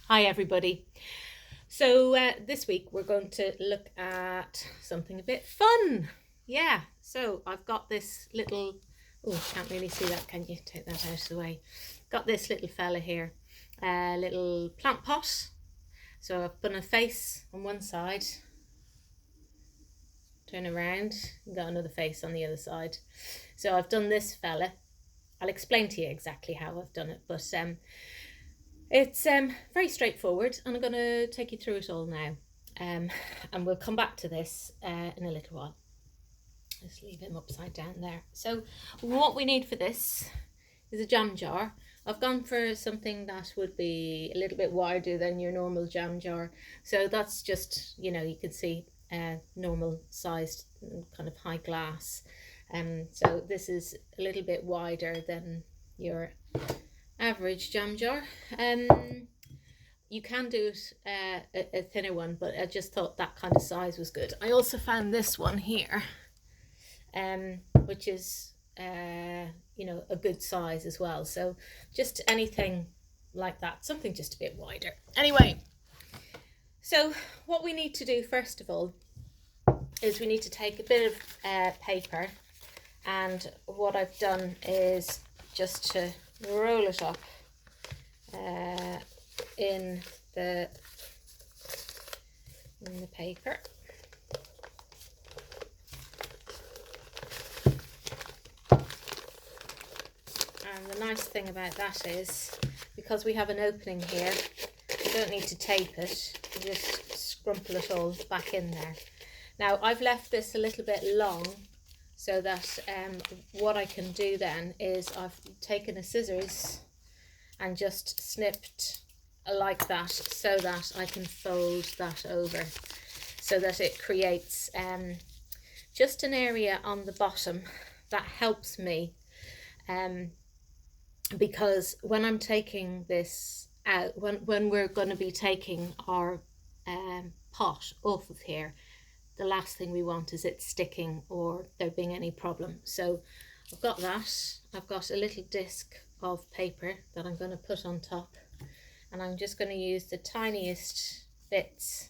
Hi everybody. So this week we're going to look at something a bit fun. Yeah, so I've got this little, oh, can't really see that, can you? Take that out of the way. Got this little fella here, a little plant pot. So I've put a face on one side, turn around, and got another face on the other side. So I've done this fella. I'll explain to you exactly how I've done it, but it's very straightforward, and I'm going to take you through it all now. And we'll come back to this in a little while. Just leave him upside down there. So what we need for this is a jam jar. I've gone for something that would be a little bit wider than your normal jam jar. So that's just, you can see normal sized kind of high glass. So this is a little bit wider than your average jam jar. You can do it a thinner one, but I just thought that kind of size was good. I also found this one here, which is a good size as well. So just anything like that, something just a bit wider. Anyway, so what we need to do first of all is we need to take a bit of paper, and what I've done is just to roll it up in the paper. And the nice thing about that is, because we have an opening here, you don't need to tape it, you just scrumple it all back in there. Now I've left this a little bit long, so that what I can do then is I've taken a scissors and just snipped like that, so that I can fold that over, so that it creates just an area on the bottom that helps me, because when I'm taking this out, when we're going to be taking our pot off of here, the last thing we want is it sticking or there being any problem. So I've got that. I've got a little disc of paper that I'm going to put on top, and I'm just going to use the tiniest bits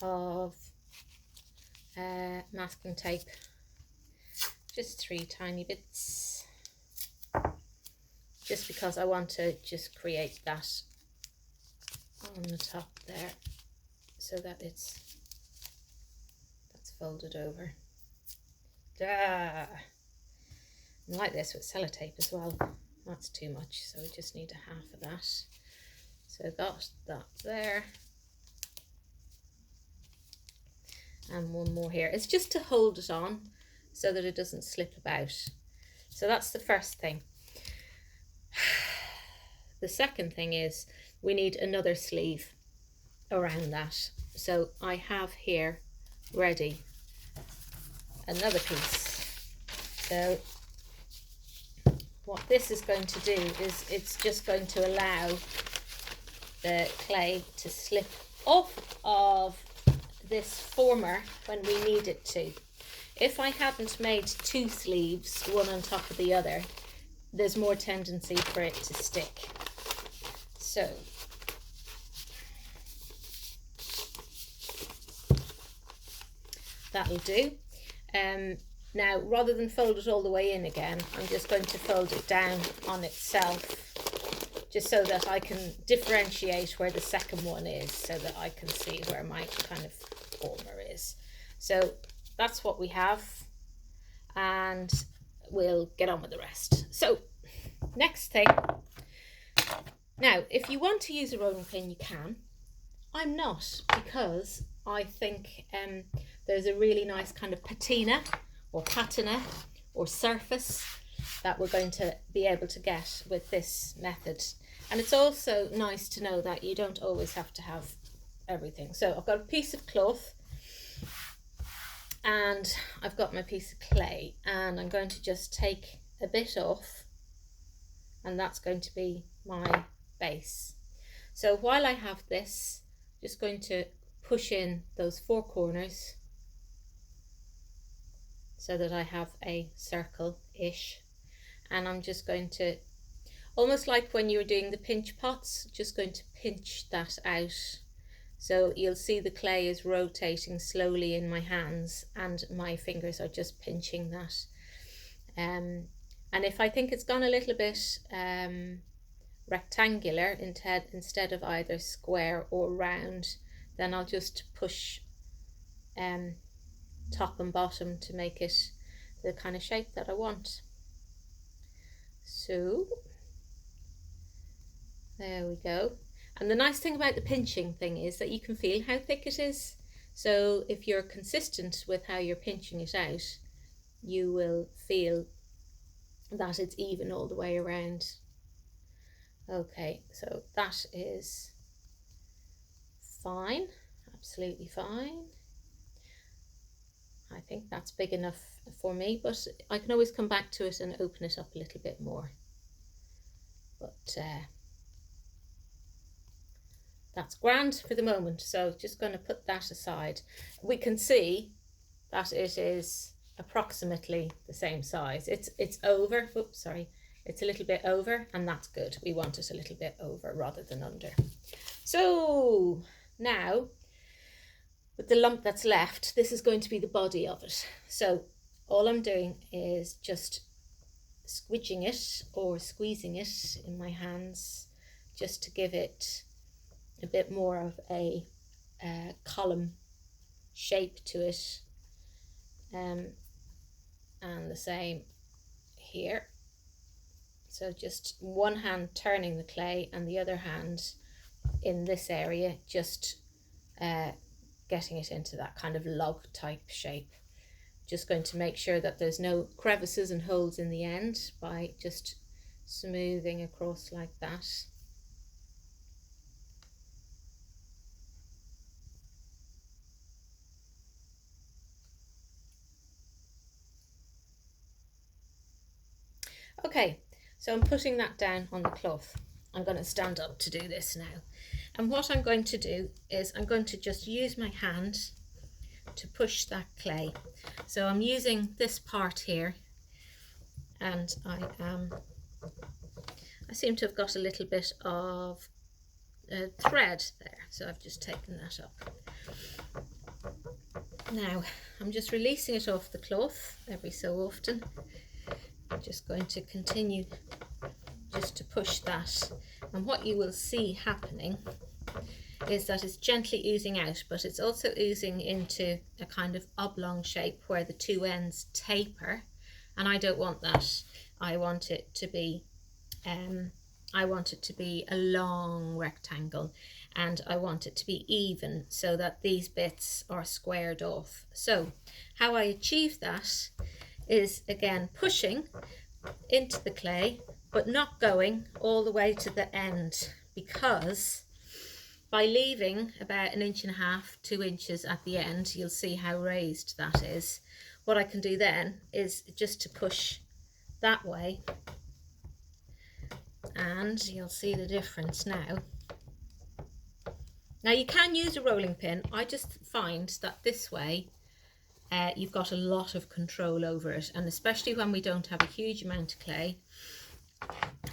of masking tape, just 3 tiny bits, just because I want to just create that on the top there, so that that's folded over. I like this with sellotape as well. That's too much, so we just need a half of that. So got that there, and one more here. It's just to hold it on so that it doesn't slip about. So that's the first thing. The second thing is we need another sleeve around that. So I have here ready another piece. So what this is going to do is it's just going to allow the clay to slip off of this former when we need it to. If I hadn't made 2 sleeves, one on top of the other, there's more tendency for it to stick. So that'll do. Now, rather than fold it all the way in again, I'm just going to fold it down on itself, just so that I can differentiate where the second one is, so that I can see where my kind of former is. So that's what we have, and we'll get on with the rest. So next thing, now if you want to use a rolling pin, you can. I'm not, because I think there's a really nice kind of patina or patina or surface that we're going to be able to get with this method. And it's also nice to know that you don't always have to have everything. So I've got a piece of cloth, and I've got my piece of clay, and I'm going to just take a bit off, and that's going to be my base. So while I have this, just going to push in those 4 corners so that I have a circle-ish, and I'm just going to, almost like when you're doing the pinch pots, just going to pinch that out. So you'll see the clay is rotating slowly in my hands and my fingers are just pinching that. And if I think it's gone a little bit rectangular instead of either square or round, then I'll just push top and bottom to make it the kind of shape that I want. So there we go. And the nice thing about the pinching thing is that you can feel how thick it is. So if you're consistent with how you're pinching it out, you will feel that it's even all the way around. Okay, so that is fine, absolutely fine. I think that's big enough for me, but I can always come back to it and open it up a little bit more. But that's grand for the moment, so just going to put that aside. We can see that it is approximately the same size. It's over, oops, sorry, it's a little bit over, and that's good. We want it a little bit over rather than under. So now, with the lump that's left, this is going to be the body of it. So all I'm doing is just squidging it or squeezing it in my hands, just to give it a bit more of a column shape to it, and the same here. So just one hand turning the clay and the other hand in this area, just getting it into that kind of log type shape. Just going to make sure that there's no crevices and holes in the end by just smoothing across like that. Okay, so I'm putting that down on the cloth. I'm going to stand up to do this now. And what I'm going to do is I'm going to just use my hand to push that clay. So I'm using this part here, and I seem to have got a little bit of thread there, so I've just taken that up. Now I'm just releasing it off the cloth every so often. I'm just going to continue just to push that, and what you will see happening is that it's gently oozing out, but it's also oozing into a kind of oblong shape where the two ends taper, and I don't want that. I want it to be a long rectangle, and I want it to be even so that these bits are squared off. So how I achieve that is, again, pushing into the clay but not going all the way to the end, because by leaving about 1.5 inches, 2 inches at the end, you'll see how raised that is. What I can do then is just to push that way, and you'll see the difference now. Now you can use a rolling pin. I just find that this way you've got a lot of control over it, and especially when we don't have a huge amount of clay,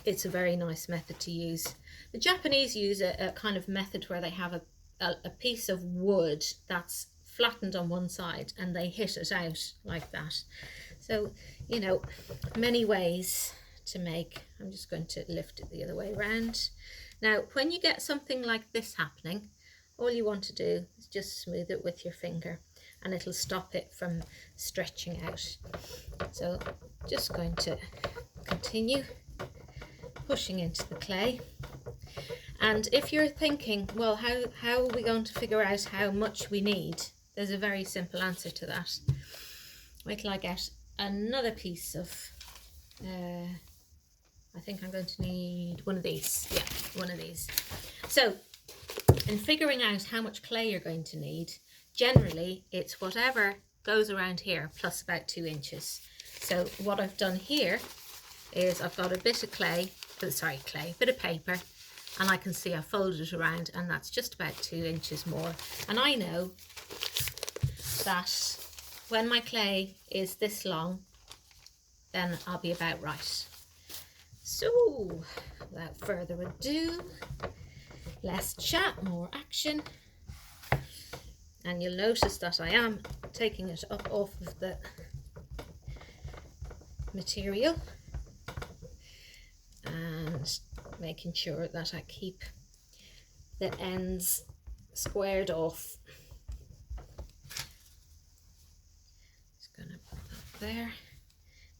it's a very nice method to use. The Japanese use a kind of method where they have a piece of wood that's flattened on one side and they hit it out like that. So, you know, many ways to make. I'm just going to lift it the other way around. Now, when you get something like this happening, all you want to do is just smooth it with your finger, and it'll stop it from stretching out. So just going to continue pushing into the clay. And if you're thinking, well, how are we going to figure out how much we need? There's a very simple answer to that. Wait till I get another piece of, I think I'm going to need one of these. Yeah, one of these. So in figuring out how much clay you're going to need, generally it's whatever goes around here plus about 2 inches. So what I've done here is I've got a bit of bit of paper, and I can see I folded it around, and that's just about 2 inches more. And I know that when my clay is this long, then I'll be about right. So without further ado, less chat, more action. And you'll notice that I am taking it up off of the material and making sure that I keep the ends squared off. Just gonna put that there.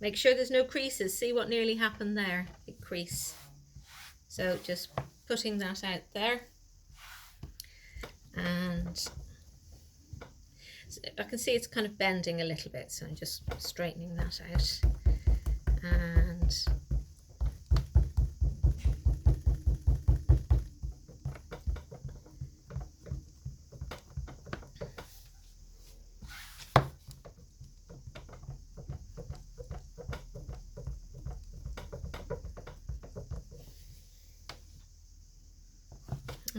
Make sure there's no creases. See what nearly happened there? Big crease. So just putting that out there, and I can see it's kind of bending a little bit, so I'm just straightening that out. And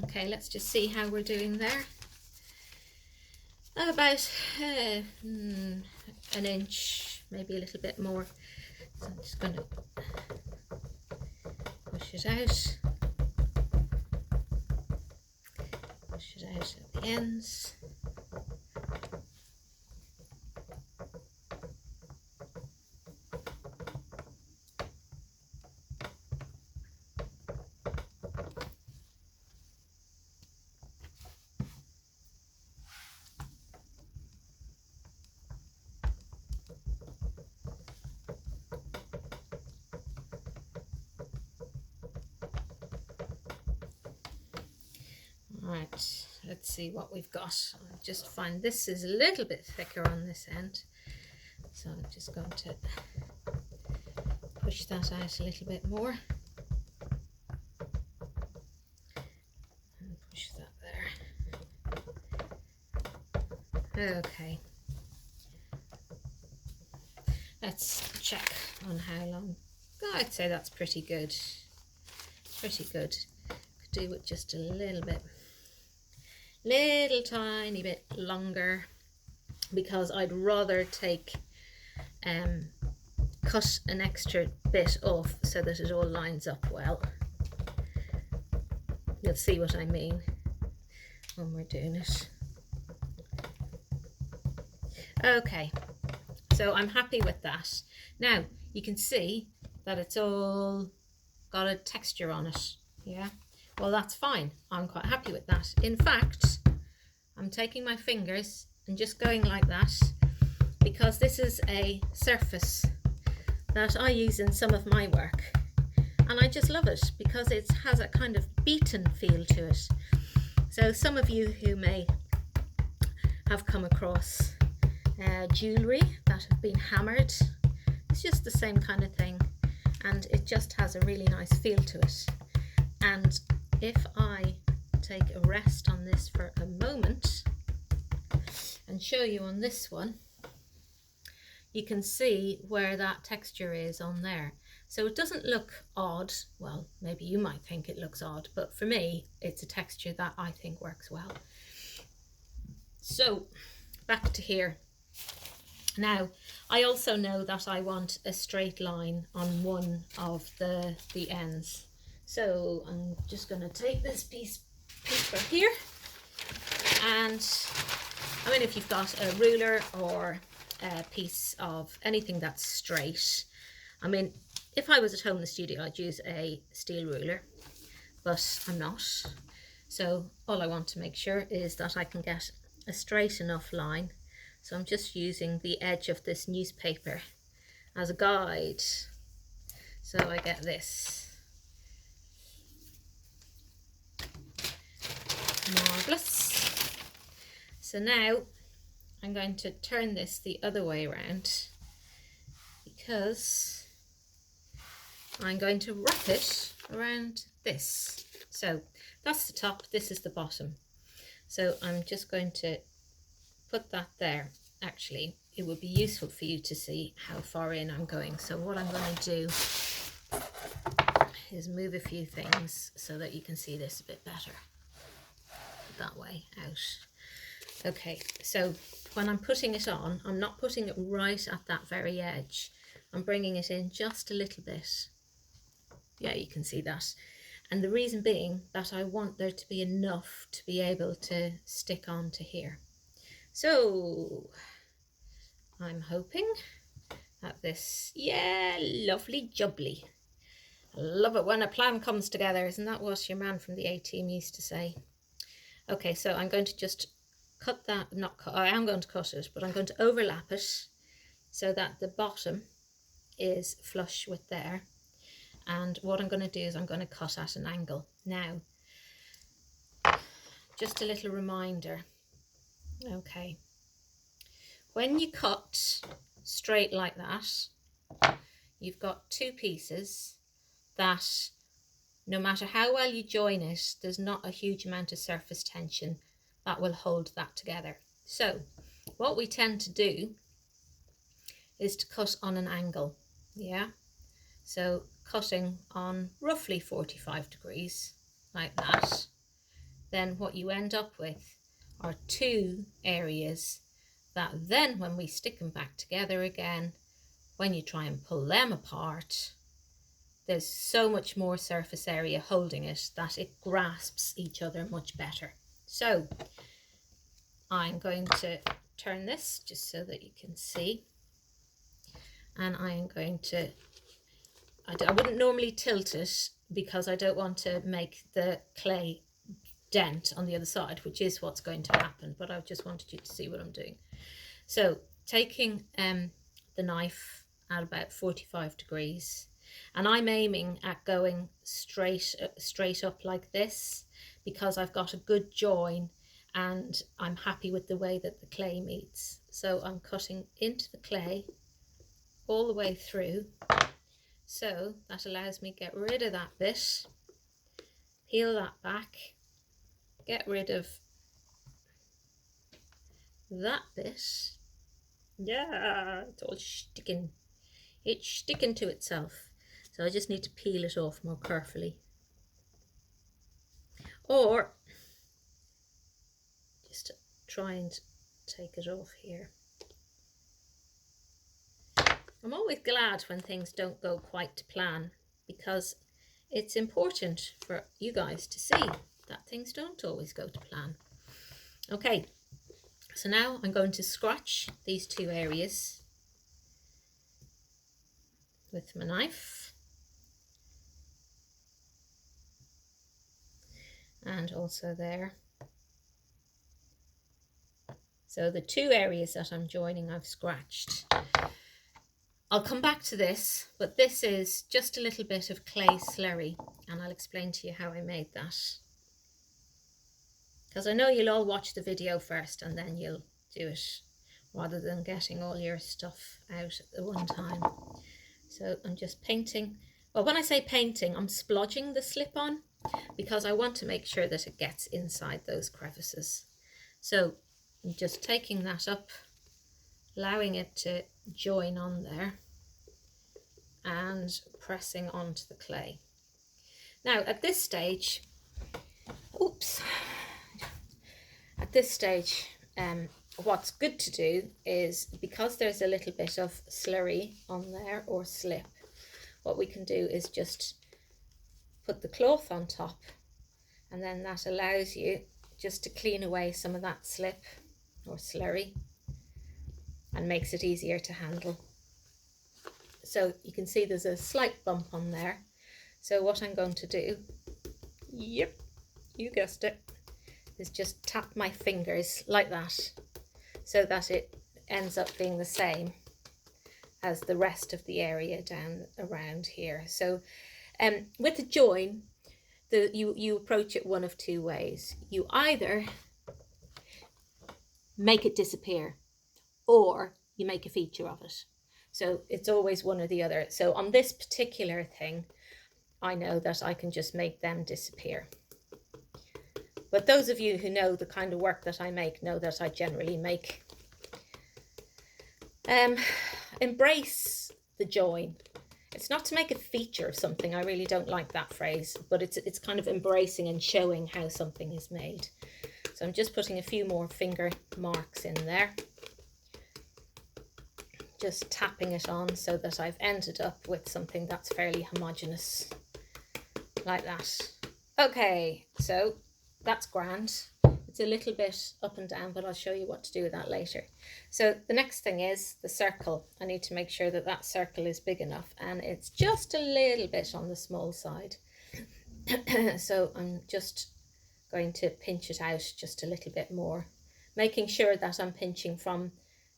okay, let's just see how we're doing there. About an inch, maybe a little bit more. So I'm just going to push it out at the ends. Right, let's see what we've got. I just find this is a little bit thicker on this end, so I'm just going to push that out a little bit more and push that there. Okay, let's check on how long. Oh, I'd say that's pretty good. Pretty good. Could do it just a little tiny bit longer, because I'd rather cut an extra bit off so that it all lines up well. You'll see what I mean when we're doing it. Okay, so I'm happy with that. Now you can see that it's all got a texture on it. Yeah, well, that's fine. I'm quite happy with that. In fact, I'm taking my fingers and just going like that, because this is a surface that I use in some of my work, and I just love it because it has a kind of beaten feel to it. So some of you who may have come across jewellery that have been hammered, it's just the same kind of thing, and it just has a really nice feel to it. And if I take a rest on this for a moment and show you on this one, you can see where that texture is on there. So it doesn't look odd. Well, maybe you might think it looks odd, but for me, it's a texture that I think works well. So back to here. Now, I also know that I want a straight line on one of the ends. So I'm just going to take this piece of paper here, and I mean, if you've got a ruler or a piece of anything that's straight, I mean, if I was at home in the studio, I'd use a steel ruler, but I'm not. So all I want to make sure is that I can get a straight enough line. So I'm just using the edge of this newspaper as a guide. So I get this. Marvellous. So now I'm going to turn this the other way around, because I'm going to wrap it around this. So that's the top, this is the bottom. So I'm just going to put that there. Actually, it would be useful for you to see how far in I'm going. So what I'm going to do is move a few things so that you can see this a bit better. That way out. Okay, so when I'm putting it on, I'm not putting it right at that very edge. I'm bringing it in just a little bit. Yeah, you can see that. And the reason being that I want there to be enough to be able to stick on to here. So I'm hoping that this, yeah, lovely jubbly. I love it when a plan comes together. Isn't that what your man from the A-team used to say? Okay, so I'm going to just cut that, not cut, I am going to cut it, but I'm going to overlap it so that the bottom is flush with there. And what I'm going to do is I'm going to cut at an angle. Now, just a little reminder. Okay, when you cut straight like that, you've got two pieces that no matter how well you join it, there's not a huge amount of surface tension that will hold that together. So what we tend to do is to cut on an angle. Yeah, so cutting on roughly 45 degrees like that. Then what you end up with are two areas that then when we stick them back together again, when you try and pull them apart, there's so much more surface area holding it that it grasps each other much better. So I'm going to turn this just so that you can see. And I am going to, I wouldn't normally tilt it because I don't want to make the clay dent on the other side, which is what's going to happen, but I just wanted you to see what I'm doing. So taking the knife at about 45 degrees, and I'm aiming at going straight up like this because I've got a good join and I'm happy with the way that the clay meets. So I'm cutting into the clay all the way through, so that allows me to get rid of that bit, peel that back, get rid of that bit. Yeah, it's all sticking. It's sticking to itself. So I just need to peel it off more carefully. Or just try and take it off here. I'm always glad when things don't go quite to plan because it's important for you guys to see that things don't always go to plan. Okay, so now I'm going to scratch these two areas with my knife. And also there. So the two areas that I'm joining, I've scratched. I'll come back to this, but this is just a little bit of clay slurry, and I'll explain to you how I made that. Because I know you'll all watch the video first and then you'll do it, rather than getting all your stuff out at the one time. So I'm just painting. Well, when I say painting, I'm splodging the slip-on because I want to make sure that it gets inside those crevices. So I'm just taking that up, allowing it to join on there and pressing onto the clay. Now at this stage, what's good to do is, because there's a little bit of slurry on there or slip, what we can do is just put the cloth on top, and then that allows you just to clean away some of that slip or slurry and makes it easier to handle. So you can see there's a slight bump on there. So what I'm going to do, yep, you guessed it, is just tap my fingers like that so that it ends up being the same as the rest of the area down around here. So with the join, you approach it one of two ways. You either make it disappear or you make a feature of it. So it's always one or the other. So on this particular thing, I know that I can just make them disappear. But those of you who know the kind of work that I make know that I generally make embrace the join. It's not to make a feature of something. I really don't like that phrase, but it's kind of embracing and showing how something is made. So I'm just putting a few more finger marks in there, just tapping it on so that I've ended up with something that's fairly homogeneous like that. Okay, so that's grand. It's a little bit up and down, but I'll show you what to do with that later. So the next thing is the circle. I need to make sure that that circle is big enough, and it's just a little bit on the small side. So I'm just going to pinch it out just a little bit more, making sure that I'm pinching from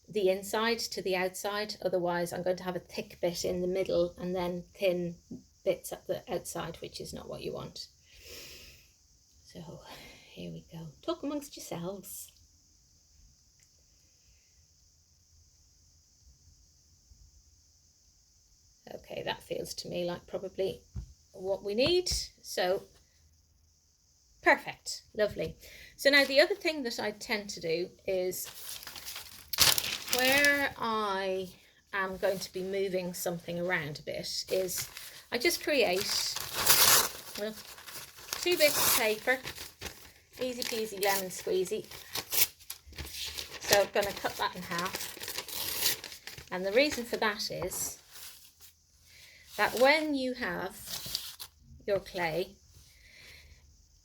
the inside to the outside. Otherwise I'm going to have a thick bit in the middle and then thin bits at the outside, which is not what you want. So here we go. Talk amongst yourselves. Okay, that feels to me like probably what we need. So perfect, lovely. So now the other thing that I tend to do is where I am going to be moving something around a bit is I just create, well, 2 bits of paper, easy peasy lemon squeezy. So I'm going to cut that in half, and the reason for that is that when you have your clay,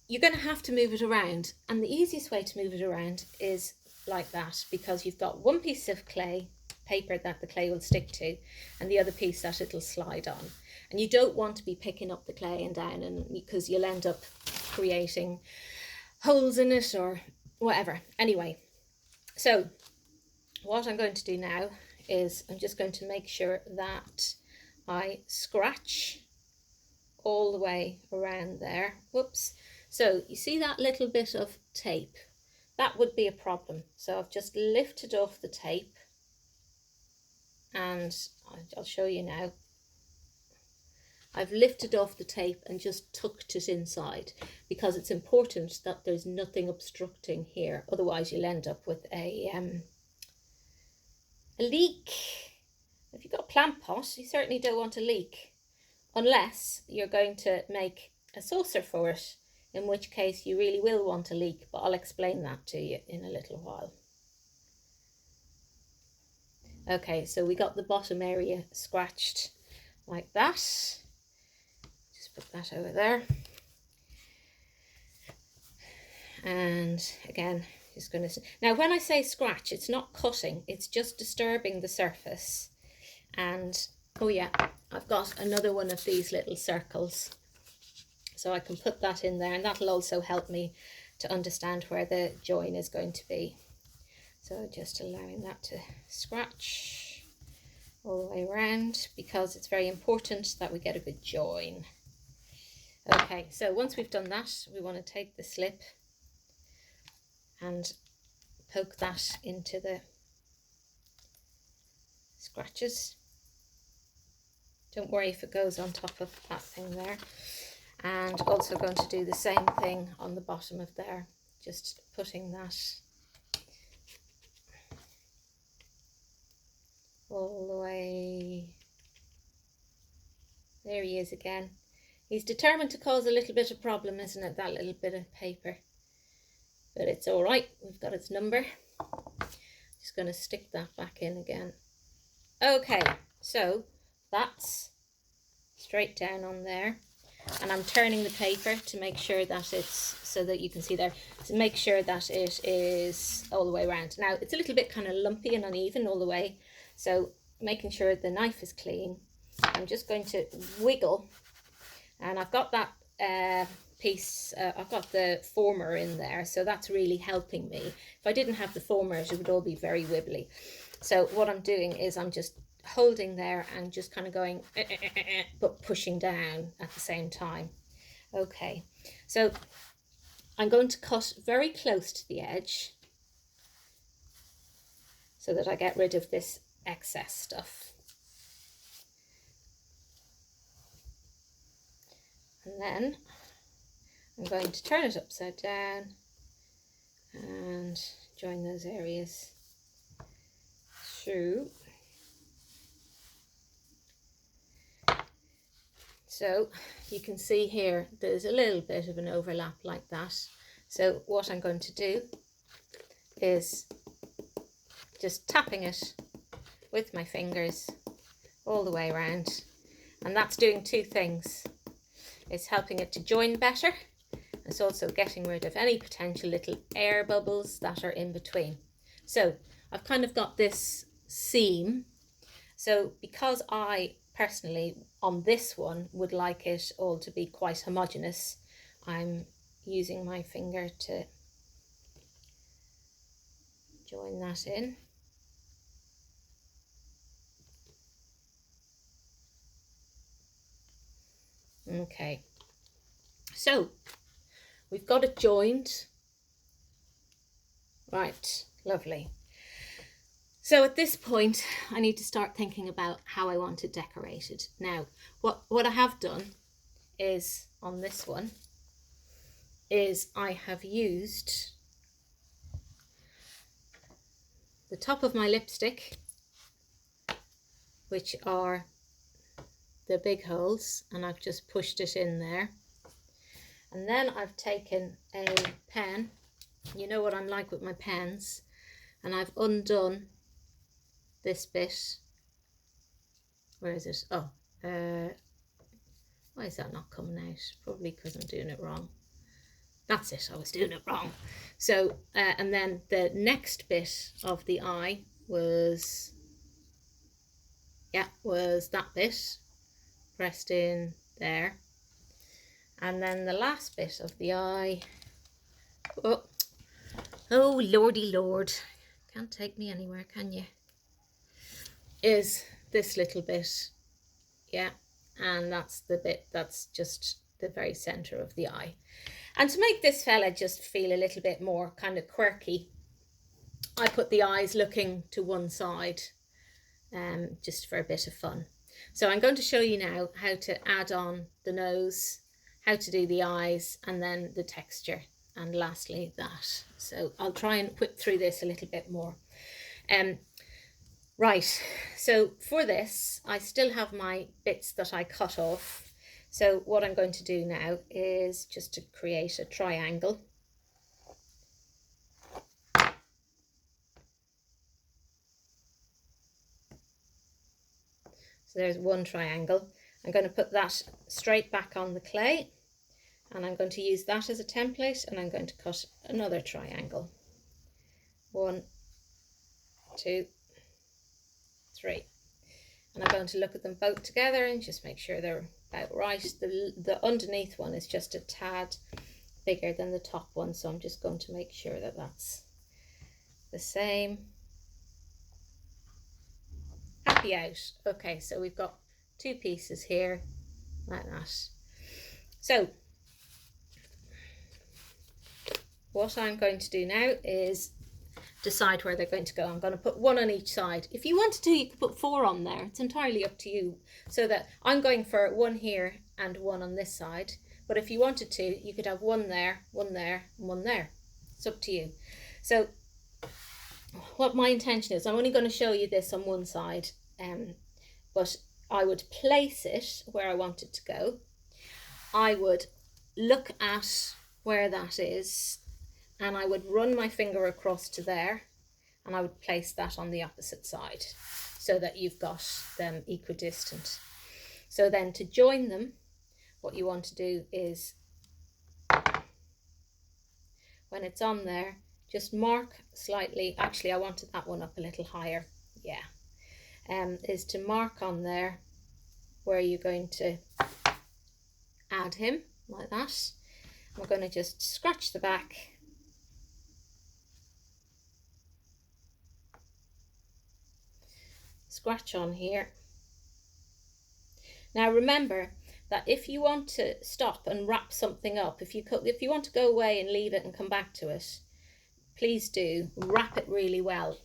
you're going to have to move it around, and the easiest way to move it around is like that, because you've got one piece of clay paper that the clay will stick to and the other piece that it'll slide on, and you don't want to be picking up the clay and down, and because you'll end up creating holes in it or whatever. Anyway, so what I'm going to do now is I'm just going to make sure that I scratch all the way around there. Whoops. So you see that little bit of tape? That would be a problem. So I've just lifted off the tape, and I'll show you now. I've lifted off the tape and just tucked it inside, because it's important that there's nothing obstructing here. Otherwise you'll end up with a leak. If you've got a plant pot, you certainly don't want a leak, unless you're going to make a saucer for it, in which case you really will want a leak, but I'll explain that to you in a little while. Okay, so we got the bottom area scratched like that. Just put that over there. And again, just going to... Now, when I say scratch, it's not cutting, it's just disturbing the surface. And, oh yeah, I've got another one of these little circles. So I can put that in there, and that'll also help me to understand where the join is going to be. So just allowing that to scratch all the way around, because it's very important that we get a good join. Okay, so once we've done that, we want to take the slip and poke that into the scratches. Don't worry if it goes on top of that thing there. And also going to do the same thing on the bottom of there, just putting that all the way. There he is again. He's determined to cause a little bit of problem, isn't it, that little bit of paper? But it's all right, we've got its number. Just going to stick that back in again. Okay, so that's straight down on there, and I'm turning the paper to make sure that it's, so that you can see there, to make sure that it is all the way around. Now it's a little bit kind of lumpy and uneven all the way, so making sure the knife is clean, I'm just going to wiggle, and I've got that piece, I've got the former in there, so that's really helping me. If I didn't have the formers, it would all be very wibbly. So what I'm doing is I'm just holding there and just kind of going but pushing down at the same time. Okay, so I'm going to cut very close to the edge so that I get rid of this excess stuff. And then I'm going to turn it upside down and join those areas through. So you can see here there's a little bit of an overlap like that. So what I'm going to do is just tapping it with my fingers all the way around, and that's doing two things. It's helping it to join better. It's also getting rid of any potential little air bubbles that are in between. So I've kind of got this seam. So because I personally on this one would like it all to be quite homogeneous, I'm using my finger to join that in. Okay, so we've got it joined. Right, lovely. So at this point, I need to start thinking about how I want it decorated. Now, what I have done is, on this one, is I have used the top of my lipstick, which are the big holes, and I've just pushed it in there. And then I've taken a pen, you know what I'm like with my pens, and I've undone this bit. Where is it? Oh, why is that not coming out? Probably because I'm doing it wrong. That's it, I was doing it wrong. So, and then the next bit of the eye was, was that bit pressed in there. And then the last bit of the eye, oh lordy lord, can't take me anywhere, can you? Is this little bit, and that's the bit that's just the very center of the eye. And to make this fella just feel a little bit more kind of quirky, I put the eyes looking to one side, just for a bit of fun. So I'm going to show you now how to add on the nose, how to do the eyes, and then the texture, and lastly that. So I'll try and whip through this a little bit more. Right, so for this, I still have my bits that I cut off. So what I'm going to do now is just to create a triangle. So there's one triangle. I'm going to put that straight back on the clay, and I'm going to use that as a template, and I'm going to cut another triangle. 1, 2, 3. And I'm going to look at them both together and just make sure they're about right. The underneath one is just a tad bigger than the top one, so I'm just going to make sure that that's the same. Happy out. Okay, so we've got 2 pieces here like that. So what I'm going to do now is decide where they're going to go. I'm going to put 1 on each side. If you wanted to, you could put 4 on there. It's entirely up to you. So that I'm going for 1 here and 1 on this side. But if you wanted to, you could have 1 there, 1 there, and 1 there. It's up to you. So what my intention is, I'm only going to show you this on one side, but I would place it where I want it to go. I would look at where that is, and I would run my finger across to there, and I would place that on the opposite side so that you've got them equidistant. So then to join them, what you want to do is, when it's on there, just mark slightly. Actually, I wanted that one up a little higher. Is to mark on there where you're going to add him, like that. We're going to just scratch the back. Scratch on here. Now remember that if you want to stop and wrap something up, if you want to go away and leave it and come back to it, please do wrap it really well.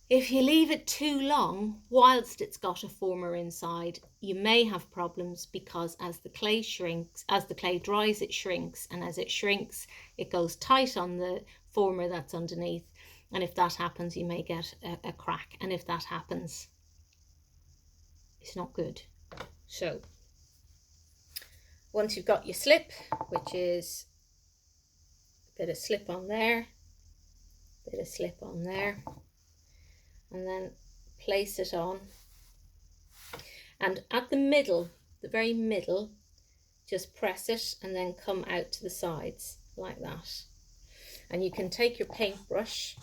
If you leave it too long whilst it's got a former inside, you may have problems, because as the clay shrinks, as the clay dries, it shrinks, and as it shrinks, it goes tight on the former that's underneath. And if that happens, you may get a crack. And if that happens, it's not good. So once you've got your slip, which is a bit of slip on there, bit of slip on there, and then place it on. And at the middle, the very middle, just press it and then come out to the sides like that. And you can take your paintbrush,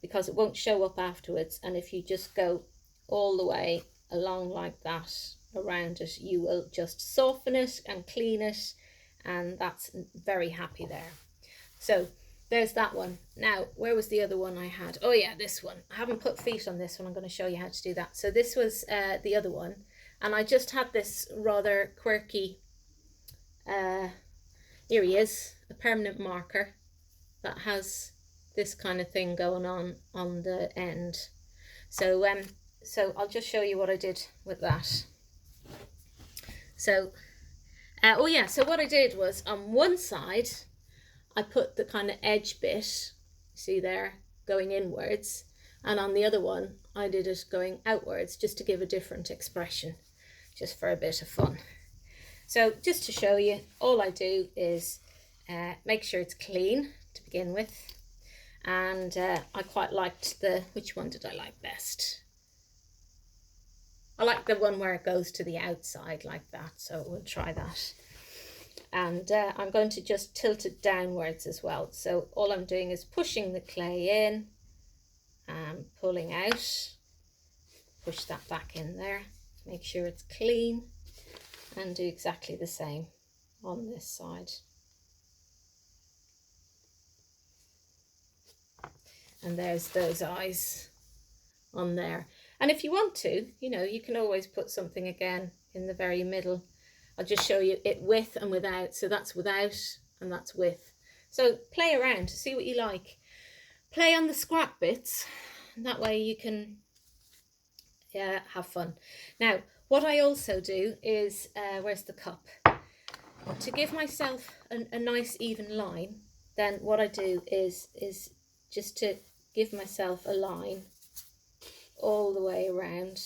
because it won't show up afterwards, and if you just go all the way along like that around it, you will just soften it and clean it, and that's very happy there. So there's that one. Now, where was the other one I had? Oh yeah, this one. I haven't put feet on this one. I'm going to show you how to do that. So this was the other one, and I just had this rather quirky, here he is, a permanent marker that has this kind of thing going on the end. So so I'll just show you what I did with that. So oh yeah, so what I did was, on one side I put the kind of edge bit, see there, going inwards, and on the other one I did it going outwards, just to give a different expression, just for a bit of fun. So just to show you, all I do is make sure it's clean to begin with. And I quite liked which one did I like best? I like the one where it goes to the outside like that, so we'll try that. And I'm going to just tilt it downwards as well. So all I'm doing is pushing the clay in and pulling out. Push that back in there, make sure it's clean, and do exactly the same on this side. And there's those eyes on there. And if you want to, you know, you can always put something again in the very middle. I'll just show you it with and without. So that's without and that's with. So play around, see what you like. Play on the scrap bits, and that way you can have fun. Now, what I also do is, where's the cup? To give myself a nice even line, then what I do is just to give myself a line all the way around.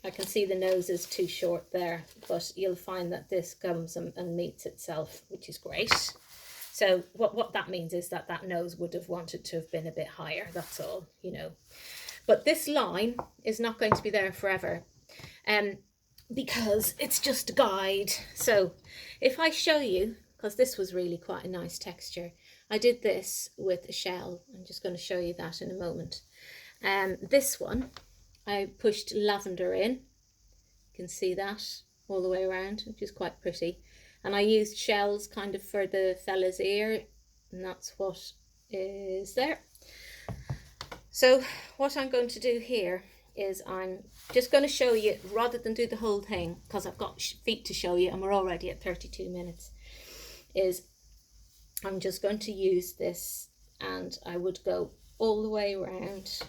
I can see the nose is too short there, but you'll find that this comes and meets itself, which is great. So what that means is that that nose would have wanted to have been a bit higher, that's all, you know. But this line is not going to be there forever, because it's just a guide. So if I show you, because this was really quite a nice texture, I did this with a shell. I'm just going to show you that in a moment. This one, I pushed lavender in. You can see that all the way around, which is quite pretty. And I used shells kind of for the fella's ear, and that's what is there. So what I'm going to do here is I'm just going to show you, rather than do the whole thing, because I've got feet to show you and we're already at 32 minutes, is I'm just going to use this, and I would go all the way around.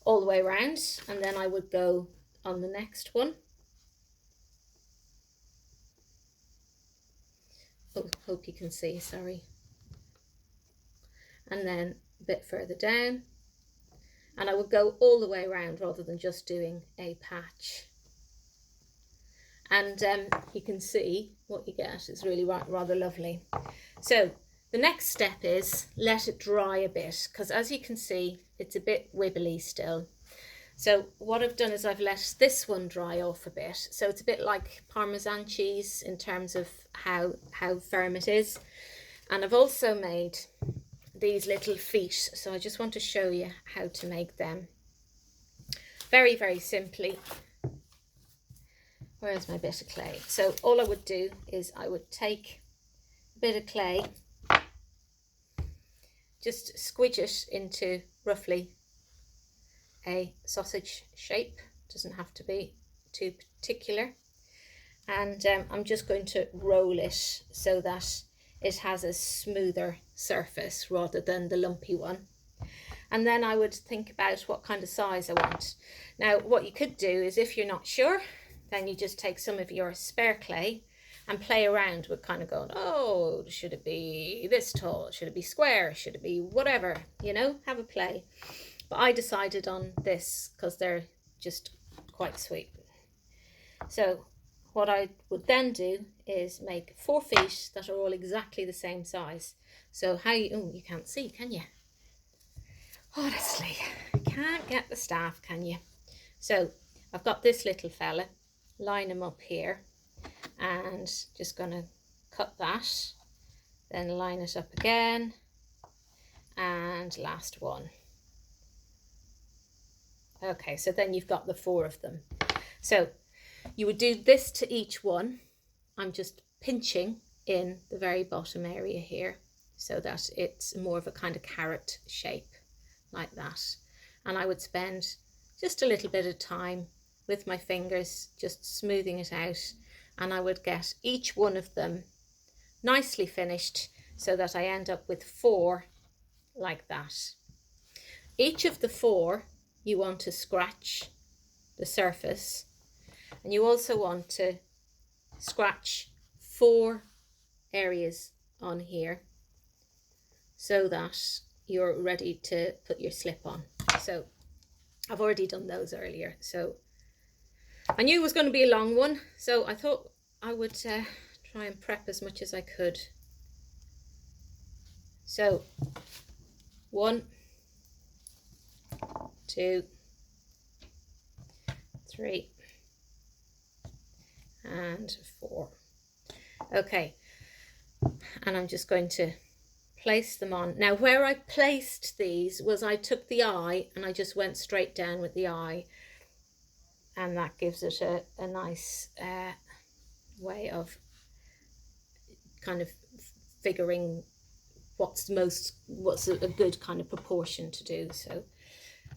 All the way around, and then I would go on the next one. Oh, hope you can see, sorry. And then a bit further down, and I would go all the way around rather than just doing a patch. And you can see what you get. It's really rather lovely. So the next step is let it dry a bit, because as you can see, it's a bit wibbly still. So what I've done is I've let this one dry off a bit. So it's a bit like Parmesan cheese in terms of how firm it is. And I've also made these little feet. So I just want to show you how to make them. Very, very simply. Where's my bit of clay? So all I would do is I would take a bit of clay, just squidge it into roughly a sausage shape. Doesn't have to be too particular. And I'm just going to roll it so that it has a smoother surface rather than the lumpy one. And then I would think about what kind of size I want. Now, what you could do is, if you're not sure, then you just take some of your spare clay and play around with kind of going, oh, should it be this tall? Should it be square? Should it be whatever? You know, have a play. But I decided on this because they're just quite sweet. So what I would then do is make 4 feet that are all exactly the same size. So how you, oh, you can't see, can you? Honestly, can't get the staff, can you? So I've got this little fella, line him up here, and just going to cut that, then line it up again, and last one. Okay, so then you've got the 4 of them. So you would do this to each one. I'm just pinching in the very bottom area here so that it's more of a kind of carrot shape like that. And I would spend just a little bit of time with my fingers just smoothing it out, and I would get each one of them nicely finished so that I end up with 4 like that. Each of the 4 you want to scratch the surface, and you also want to scratch 4 areas on here so that you're ready to put your slip on. So I've already done those earlier, so I knew it was going to be a long one, so I thought I would try and prep as much as I could. So 1, 2, 3, and 4. Okay, and I'm just going to place them on. Now where I placed these was I took the eye and I just went straight down with the eye, and that gives it a nice way of kind of figuring what's a good kind of proportion to do. So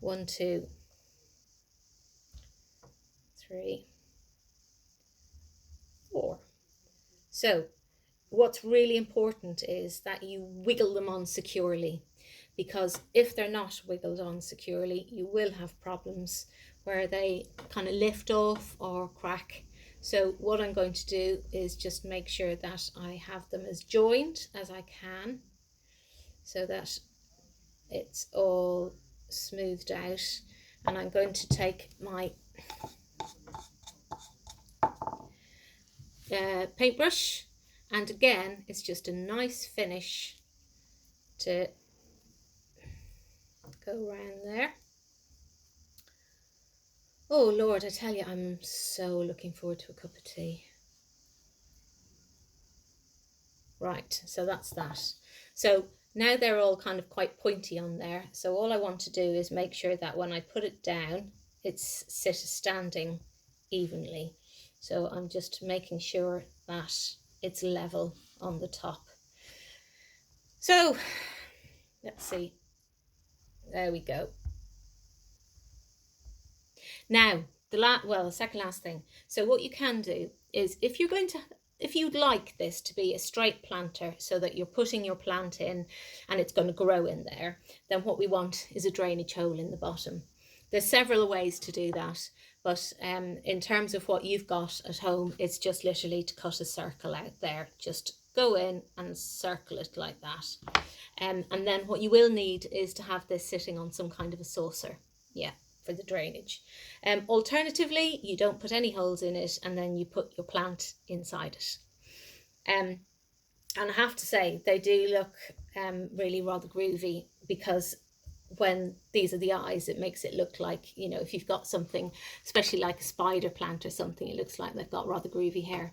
1, 2, 3, 4. So what's really important is that you wiggle them on securely, because if they're not wiggled on securely, you will have problems where they kind of lift off or crack. So what I'm going to do is just make sure that I have them as joined as I can so that it's all smoothed out. And I'm going to take my paintbrush, and again it's just a nice finish to go around there. Oh Lord, I tell you, I'm so looking forward to a cup of tea. Right, so that's that. So now they're all kind of quite pointy on there, so all I want to do is make sure that when I put it down it's standing evenly. So I'm just making sure that it's level on the top. So let's see, there we go. Now the second last thing. So what you can do is, if you'd like this to be a straight planter so that you're putting your plant in and it's going to grow in there, then what we want is a drainage hole in the bottom. There's several ways to do that, but in terms of what you've got at home, it's just literally to cut a circle out there. Just go in and circle it like that. And then what you will need is to have this sitting on some kind of a saucer, yeah, for the drainage. Alternatively, you don't put any holes in it and then you put your plant inside it. And I have to say, they do look really rather groovy, because when these are the eyes, it makes it look like, you know, if you've got something, especially like a spider plant or something, it looks like they've got rather groovy hair.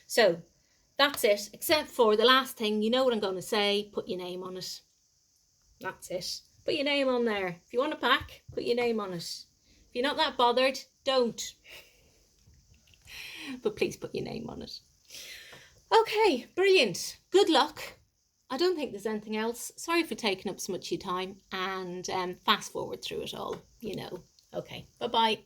So that's it, except for the last thing. You know what I'm going to say, put your name on it. That's it, put your name on there. If you want a pack, put your name on it. If you're not that bothered, don't. But please put your name on it. Okay, brilliant. Good luck. I don't think there's anything else. Sorry for taking up so much of your time, and fast forward through it all, you know. Okay, bye-bye.